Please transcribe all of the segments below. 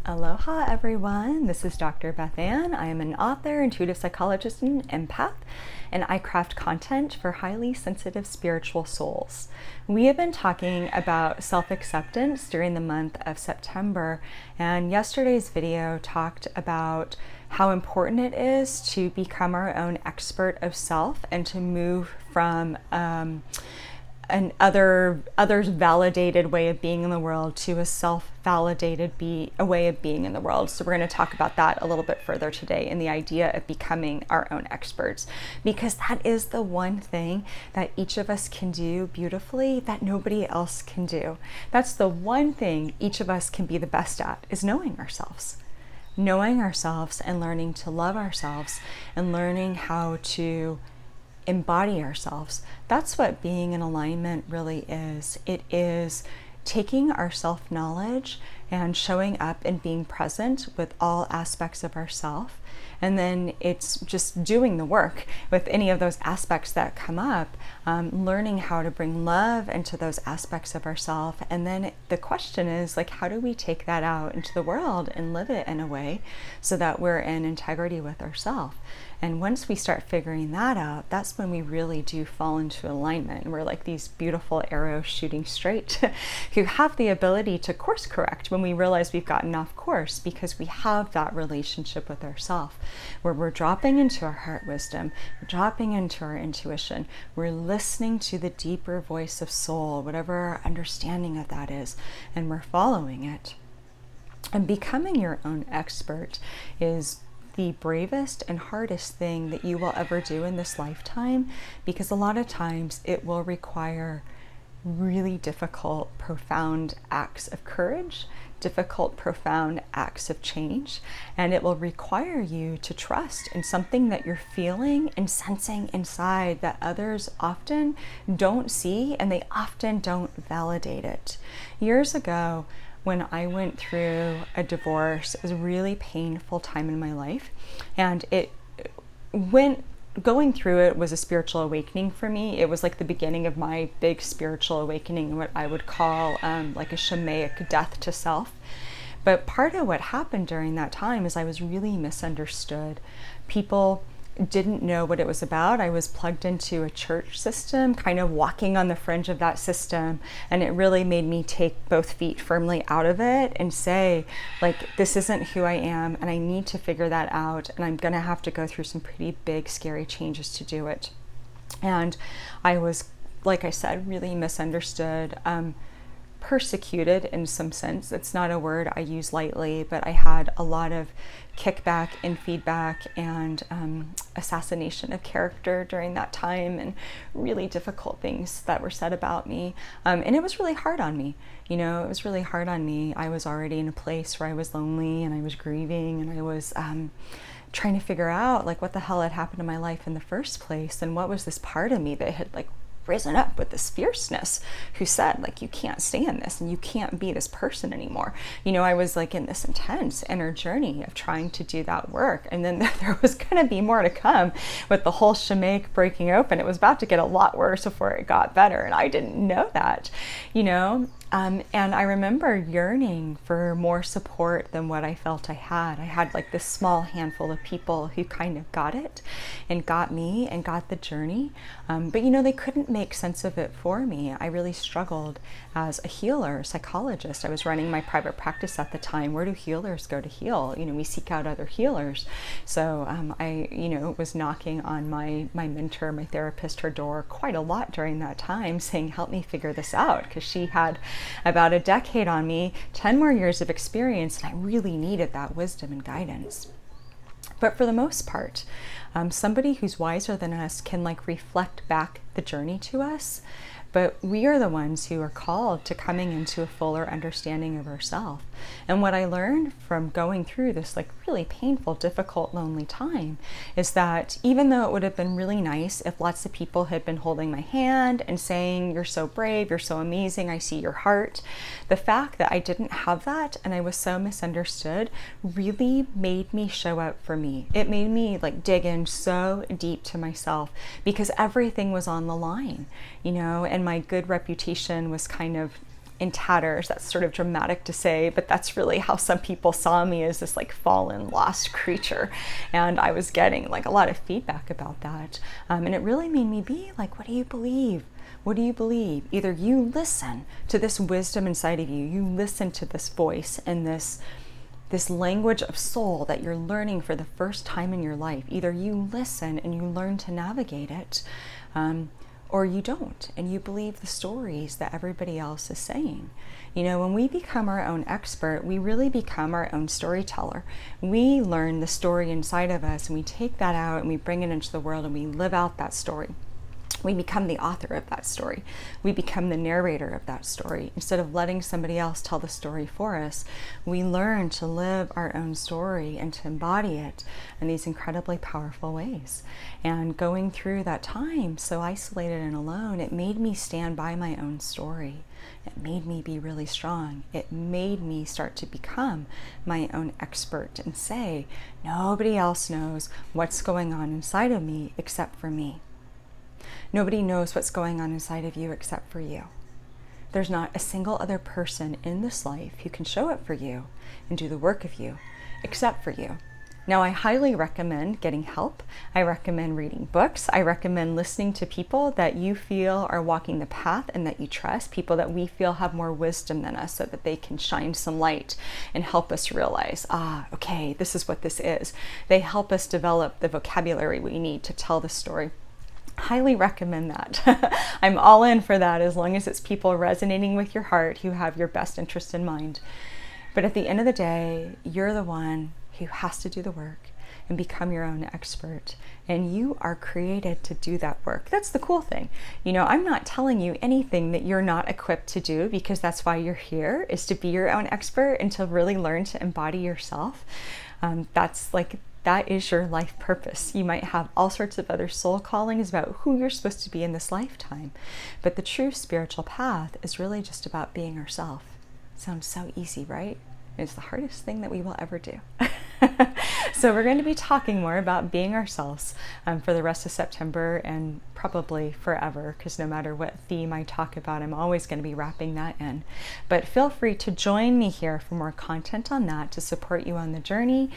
Aloha everyone, this is Dr. BethAnne. I am an author, intuitive psychologist, and empath, and I craft content for highly sensitive spiritual souls. We have been talking about self-acceptance during the month of September, and yesterday's video talked about how important it is to become our own expert of self and to move from others validated way of being in the world to a self-validated a way of being in the world. So we're going to talk about that a little bit further today, in the idea of becoming our own experts, because that is the one thing that each of us can do beautifully that nobody else can do. That's the one thing each of us can be the best at, is knowing ourselves and learning to love ourselves and learning how to embody ourselves. That's what being in alignment really is. It is taking our self-knowledge and showing up and being present with all aspects of ourself. And then it's just doing the work with any of those aspects that come up, learning how to bring love into those aspects of ourself. And then the question is, like, how do we take that out into the world and live it in a way so that we're in integrity with ourselves? And once we start figuring that out, that's when we really do fall into alignment. And we're like these beautiful arrows shooting straight who have the ability to course correct when we realize we've gotten off course, because we have that relationship with ourselves where we're dropping into our heart wisdom, we're dropping into our intuition, we're listening to the deeper voice of soul, whatever our understanding of that is, and we're following it. And becoming your own expert is the bravest and hardest thing that you will ever do in this lifetime, because a lot of times it will require really difficult, profound acts of courage, difficult, profound acts of change, and it will require you to trust in something that you're feeling and sensing inside that others often don't see, and they often don't validate it. Years ago, when I went through a divorce, it was a really painful time in my life, and going through it was a spiritual awakening for me. It was like the beginning of my big spiritual awakening, what I would call like a shamanic death to self. But part of what happened during that time is I was really misunderstood. People didn't know what it was about. I was plugged into a church system, kind of walking on the fringe of that system, and it really made me take both feet firmly out of it and say, like, this isn't who I am, and I need to figure that out, and I'm gonna have to go through some pretty big, scary changes to do it. And I was, like I said, really misunderstood, persecuted in some sense. It's not a word I use lightly, but I had a lot of kickback and feedback and assassination of character during that time, and really difficult things that were said about me. And it was really hard on me. It was really hard on me. I was already in a place where I was lonely and I was grieving, and I was trying to figure out, like, what the hell had happened in my life in the first place, and what was this part of me that had, like, risen up with this fierceness, who said, like, you can't stay in this and you can't be this person anymore. I was like in this intense inner journey of trying to do that work, and then there was going to be more to come with the whole shamanic breaking open. It was about to get a lot worse before it got better, and I didn't know that. And I remember yearning for more support than what I felt I had. I had like this small handful of people who kind of got it and got me and got the journey. But they couldn't make sense of it for me. I really struggled as a healer, psychologist. I was running my private practice at the time. Where do healers go to heal? We seek out other healers. So I was knocking on my mentor, my therapist, her door quite a lot during that time, saying, help me figure this out, because she had about a decade on me, 10 more years of experience, and I really needed that wisdom and guidance. But for the most part, somebody who's wiser than us can reflect back the journey to us, but we are the ones who are called to coming into a fuller understanding of ourselves. And what I learned from going through this really painful, difficult, lonely time is that even though it would have been really nice if lots of people had been holding my hand and saying, you're so brave, you're so amazing, I see your heart, the fact that I didn't have that and I was so misunderstood really made me show up for me. It made me dig in so deep to myself, because everything was on the line, and my good reputation was kind of in tatters. That's sort of dramatic to say, but that's really how some people saw me, as this like fallen, lost creature. And I was getting like a lot of feedback about that. And it really made me be like, what do you believe? What do you believe? Either you listen to this wisdom inside of you, you listen to this voice and this language of soul that you're learning for the first time in your life. Either you listen and you learn to navigate it, or you don't, and you believe the stories that everybody else is saying. You know, when we become our own expert, we really become our own storyteller. We learn the story inside of us, and we take that out and we bring it into the world, and we live out that story. We become the author of that story. We become the narrator of that story. Instead of letting somebody else tell the story for us, we learn to live our own story and to embody it in these incredibly powerful ways. And going through that time so isolated and alone, it made me stand by my own story. It made me be really strong. It made me start to become my own expert and say, nobody else knows what's going on inside of me except for me. Nobody knows what's going on inside of you except for you. There's not a single other person in this life who can show up for you and do the work of you except for you. Now, I highly recommend getting help. I recommend reading books. I recommend listening to people that you feel are walking the path and that you trust, people that we feel have more wisdom than us, so that they can shine some light and help us realize, okay, this is what this is. They help us develop the vocabulary we need to tell the story. Highly recommend that. I'm all in for that, as long as it's people resonating with your heart who have your best interest in mind. But at the end of the day, you're the one who has to do the work and become your own expert. And you are created to do that work. That's the cool thing. You know, I'm not telling you anything that you're not equipped to do, because that's why you're here, is to be your own expert and to really learn to embody yourself. That is your life purpose. You might have all sorts of other soul callings about who you're supposed to be in this lifetime, but the true spiritual path is really just about being ourselves. Sounds so easy, right? It's the hardest thing that we will ever do. So we're going to be talking more about being ourselves for the rest of September, and probably forever, because no matter what theme I talk about, I'm always going to be wrapping that in. But feel free to join me here for more content on that, to support you on the journey.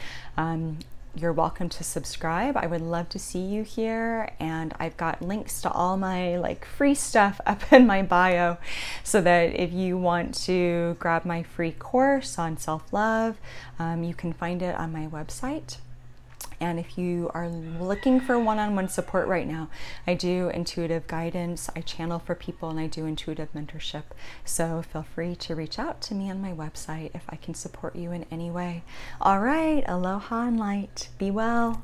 You're welcome to subscribe. I would love to see you here, and I've got links to all my free stuff up in my bio, so that if you want to grab my free course on self-love, you can find it on my website. And if you are looking for one-on-one support right now, I do intuitive guidance, I channel for people, and I do intuitive mentorship. So feel free to reach out to me on my website if I can support you in any way. All right, aloha and light. Be well.